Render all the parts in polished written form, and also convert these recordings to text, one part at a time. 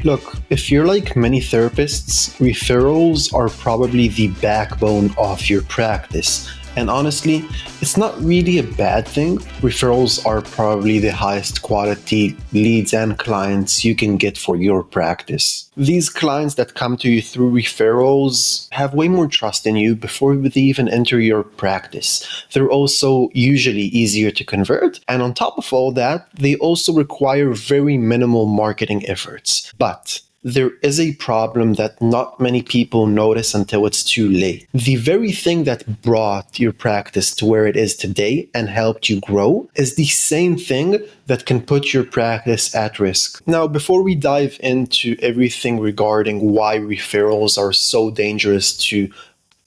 Look, if you're like many therapists, referrals are probably the backbone of your practice. And honestly, it's not really a bad thing. Referrals are probably the highest quality leads and clients you can get for your practice. These clients that come to you through referrals have way more trust in you before they even enter your practice. They're also usually easier to convert, and on top of all that, they also require very minimal marketing efforts. But there is a problem that not many people notice until it's too late. The very thing that brought your practice to where it is today and helped you grow is the same thing that can put your practice at risk. Now, before we dive into everything regarding why referrals are so dangerous to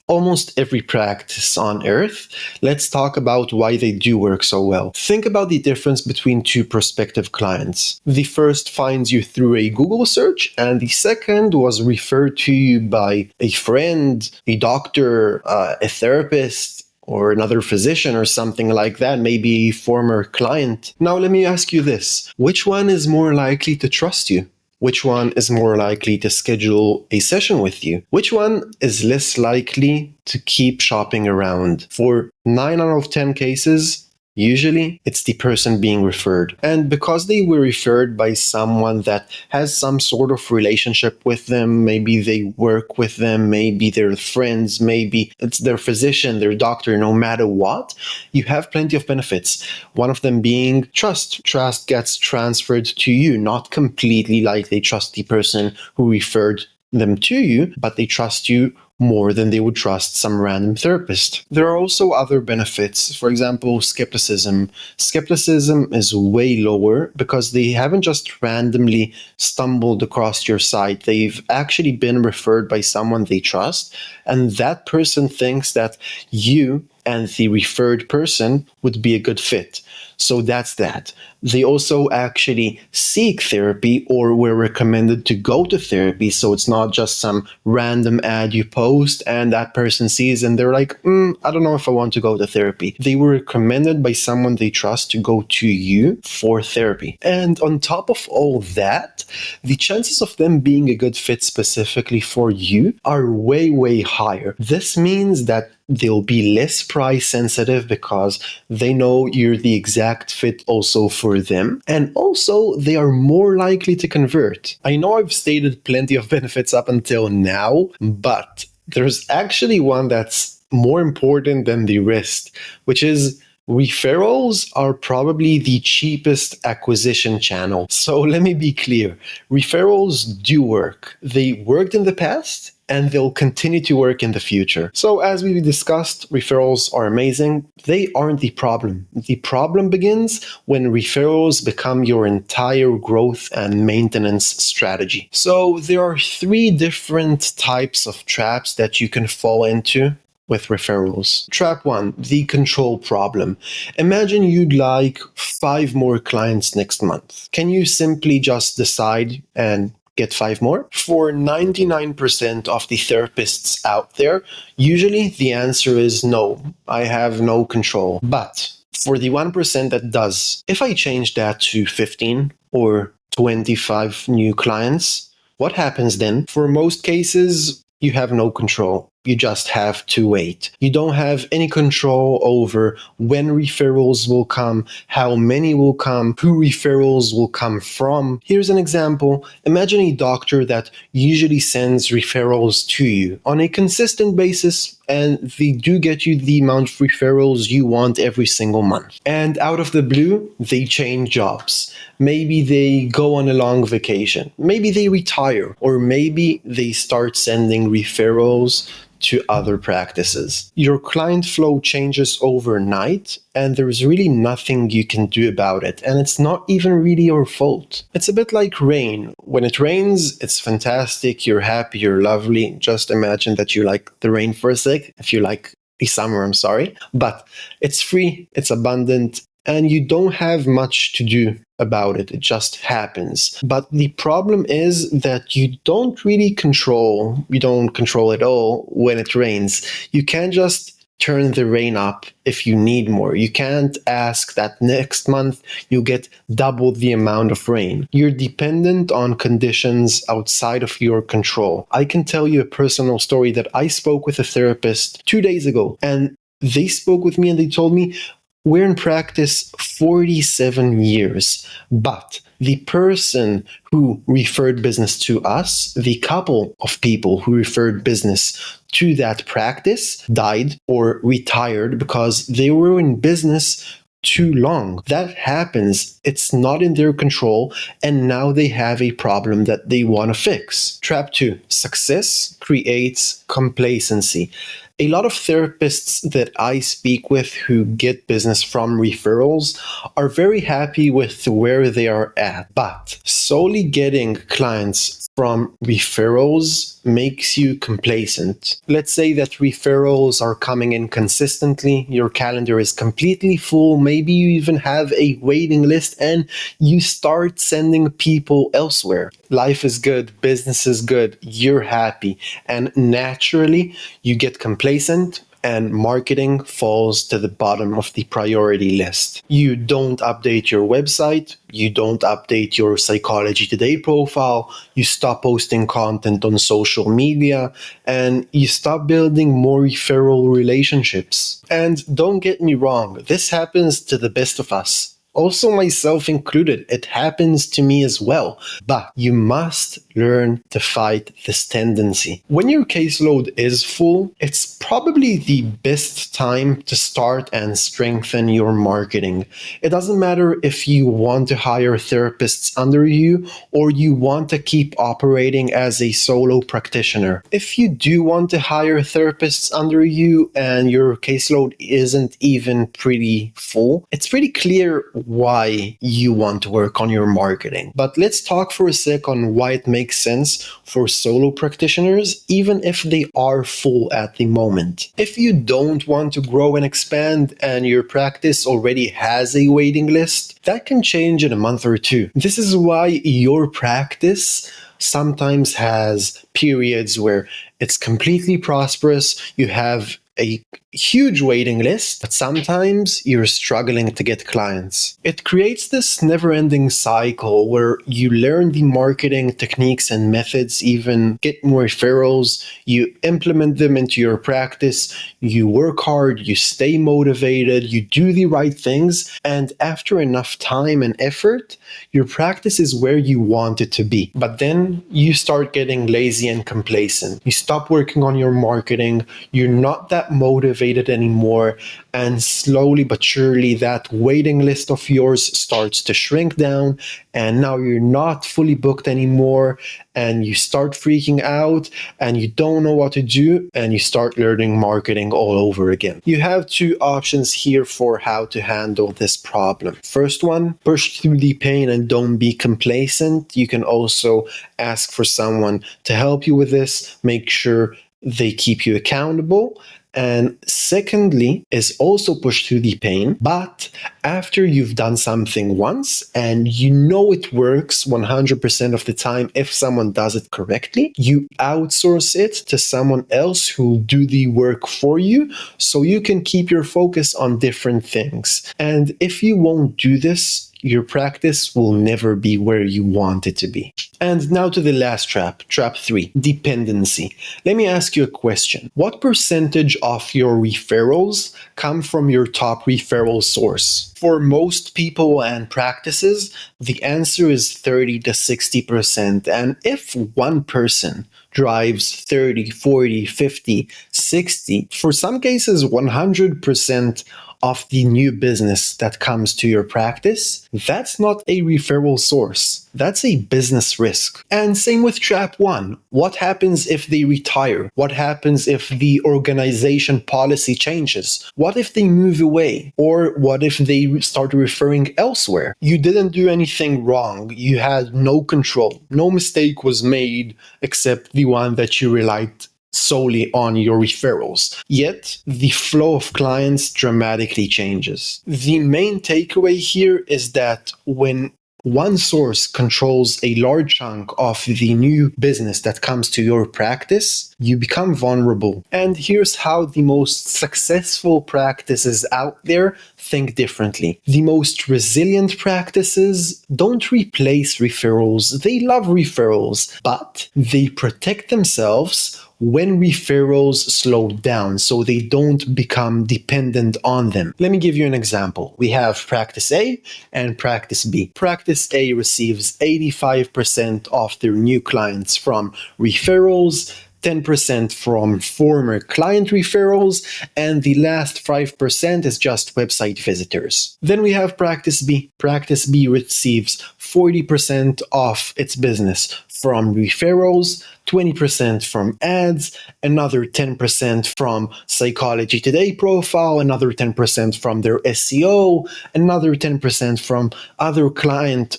almost every practice on earth, let's talk about why they do work so well. Think about the difference between two prospective clients. The first finds you through a Google search, and the second was referred to you by a friend, a doctor, a therapist, or another physician or something like that, maybe a former client. Now, let me ask you this. Which one is more likely to trust you? Which one is more likely to schedule a session with you? Which one is less likely to keep shopping around? For 9 out of 10 cases, usually it's the person being referred. And because they were referred by someone that has some sort of relationship with them, maybe they work with them, maybe they're friends, maybe it's their physician, their doctor, no matter what, you have plenty of benefits. One of them being trust. Trust gets transferred to you, not completely like they trust the person who referred them to you, but they trust you more than they would trust some random therapist. There are also other benefits. For example, skepticism. Skepticism is way lower because they haven't just randomly stumbled across your site. They've actually been referred by someone they trust, and that person thinks that you and the referred person would be a good fit. So that's that. They also actually seek therapy or were recommended to go to therapy. So it's not just some random ad you post and that person sees and they're like, I don't know if I want to go to therapy. They were recommended by someone they trust to go to you for therapy. And on top of all that, the chances of them being a good fit specifically for you are way, way higher. This means that they'll be less price sensitive because they know you're the exact fit also for them. And also, they are more likely to convert. I know I've stated plenty of benefits up until now, but there's actually one that's more important than the rest, which is referrals are probably the cheapest acquisition channel. So let me be clear. Referrals do work. They worked in the past and they'll continue to work in the future. So as we discussed, referrals are amazing. They aren't the problem. The problem begins when referrals become your entire growth and maintenance strategy. So there are 3 different types of traps that you can fall into with referrals. Trap 1, the control problem. Imagine you'd like 5 more clients next month. Can you simply just decide and get 5 more? For 99% of the therapists out there, usually the answer is no, I have no control. But for the 1% that does, if I change that to 15 or 25 new clients, what happens then? For most cases, you have no control. You just have to wait. You don't have any control over when referrals will come, how many will come, who referrals will come from. Here's an example. Imagine a doctor that usually sends referrals to you on a consistent basis, and they do get you the amount of referrals you want every single month. And out of the blue, they change jobs. Maybe they go on a long vacation. Maybe they retire, or maybe they start sending referrals to other practices. Your client flow changes overnight, and there's really nothing you can do about it. And it's not even really your fault. It's a bit like rain. When it rains, it's fantastic. You're happy, you're lovely. Just imagine that you like the rain for a sec. If you like the summer, I'm sorry. But it's free, it's abundant, and you don't have much to do about it. It just happens. But the problem is that you don't control at all when it rains. You can't just turn the rain up if you need more. You can't ask that next month you get double the amount of rain. You're dependent on conditions outside of your control. I can tell you a personal story that I spoke with a therapist 2 days ago, and they spoke with me and they told me, we're in practice 47 years, but the person who referred business to us, the couple of people who referred business to that practice, died or retired because they were in business too long. That happens. It's not in their control, and now they have a problem that they want to fix. Trap 2. Success creates complacency. A lot of therapists that I speak with who get business from referrals are very happy with where they are at, but solely getting clients from referrals makes you complacent. Let's say that referrals are coming in consistently, your calendar is completely full, maybe you even have a waiting list, and you start sending people elsewhere. Life is good, business is good, you're happy, and naturally you get complacent and marketing falls to the bottom of the priority list. You don't update your website, you don't update your Psychology Today profile, you stop posting content on social media, and you stop building more referral relationships. And don't get me wrong, this happens to the best of us. Also myself included, it happens to me as well. But you must learn to fight this tendency. When your caseload is full, it's probably the best time to start and strengthen your marketing. It doesn't matter if you want to hire therapists under you or you want to keep operating as a solo practitioner. If you do want to hire therapists under you and your caseload isn't even pretty full, it's pretty clear why you want to work on your marketing. But let's talk for a sec on why it makes sense for solo practitioners, even if they are full at the moment. If you don't want to grow and expand and your practice already has a waiting list, that can change in a month or two. This is why your practice sometimes has periods where it's completely prosperous, you have a huge waiting list, but sometimes you're struggling to get clients. It creates this never-ending cycle where you learn the marketing techniques and methods, even get more referrals, you implement them into your practice, you work hard, you stay motivated, you do the right things, and after enough time and effort, your practice is where you want it to be. But then you start getting lazy and complacent. You stop working on your marketing, you're not that motivated anymore, and slowly but surely that waiting list of yours starts to shrink down, and now you're not fully booked anymore, and you start freaking out and you don't know what to do, and you start learning marketing all over again. You have two options here for how to handle this problem. First one, push through the pain and don't be complacent. You can also ask for someone to help you with this, make sure they keep you accountable. And secondly, is also push through the pain, but after you've done something once and you know it works 100% of the time if someone does it correctly, you outsource it to someone else who'll do the work for you so you can keep your focus on different things. And if you won't do this, your practice will never be where you want it to be. And now to the last trap, trap 3, dependency. Let me ask you a question. What percentage of your referrals come from your top referral source? For most people and practices, the answer is 30 to 60%. And if one person drives 30, 40, 50, 60, for some cases 100% of the new business that comes to your practice, that's not a referral source. That's a business risk. And same with trap 1. What happens if they retire? What happens if the organization policy changes? What if they move away? Or what if they start referring elsewhere? You didn't do anything wrong. You had no control. No mistake was made except the one that you relied solely on your referrals. Yet, the flow of clients dramatically changes. The main takeaway here is that when one source controls a large chunk of the new business that comes to your practice, you become vulnerable. And here's how the most successful practices out there think differently. The most resilient practices don't replace referrals. They love referrals, but they protect themselves when referrals slow down so they don't become dependent on them. Let me give you an example. We have practice A and practice B. Practice A receives 85% of their new clients from referrals, 10% from former client referrals, and the last 5% is just website visitors. Then we have practice B. Practice B receives 40% of its business from referrals, 20% from ads, another 10% from Psychology Today profile, another 10% from their SEO, another 10% from other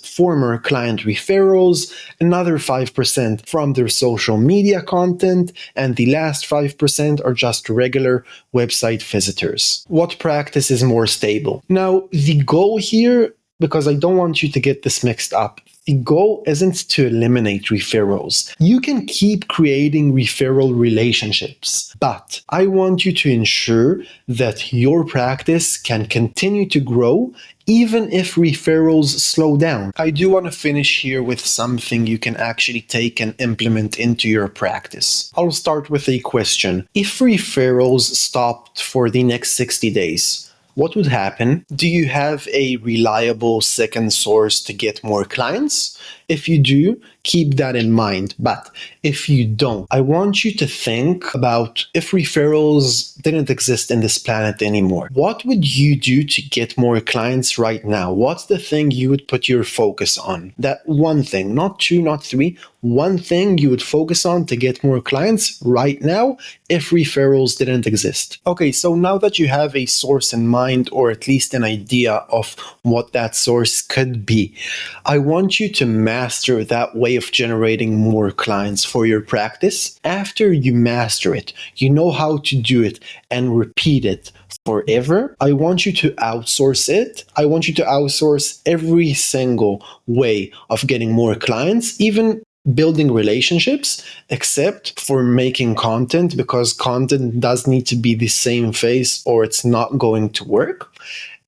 former client referrals, another 5% from their social media content, and the last 5% are just regular website visitors. What practice is more stable? Now, the goal here, because I don't want you to get this mixed up, the goal isn't to eliminate referrals. You can keep creating referral relationships, but I want you to ensure that your practice can continue to grow even if referrals slow down. I do want to finish here with something you can actually take and implement into your practice. I'll start with a question. If referrals stopped for the next 60 days, what would happen? Do you have a reliable second source to get more clients? If you do, keep that in mind. But if you don't, I want you to think about if referrals didn't exist in this planet anymore. What would you do to get more clients right now? What's the thing you would put your focus on? That one thing, not two, not three, one thing you would focus on to get more clients right now if referrals didn't exist. Okay, so now that you have a source in mind, or at least an idea of what that source could be, I want you to master that way of generating more clients for your practice. After you master it, you know how to do it and repeat it forever, I want you to outsource it. I want you to outsource every single way of getting more clients, even building relationships, except for making content, because content does need to be the same face or it's not going to work.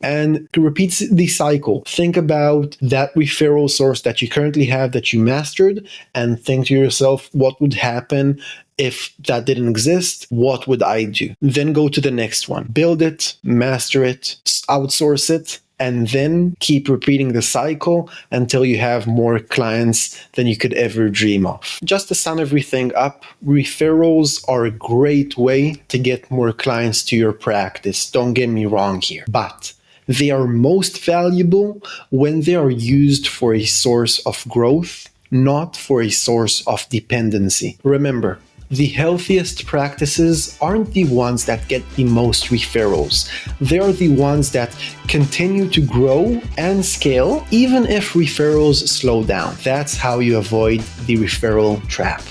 And to repeat the cycle, think about that referral source that you currently have that you mastered, and think to yourself, what would happen if that didn't exist? What would I do? Then go to the next one. Build it, master it, outsource it, and then keep repeating the cycle until you have more clients than you could ever dream of. Just to sum everything up, referrals are a great way to get more clients to your practice. Don't get me wrong here. But they are most valuable when they are used for a source of growth, not for a source of dependency. Remember, the healthiest practices aren't the ones that get the most referrals. They are the ones that continue to grow and scale even if referrals slow down. That's how you avoid the referral trap.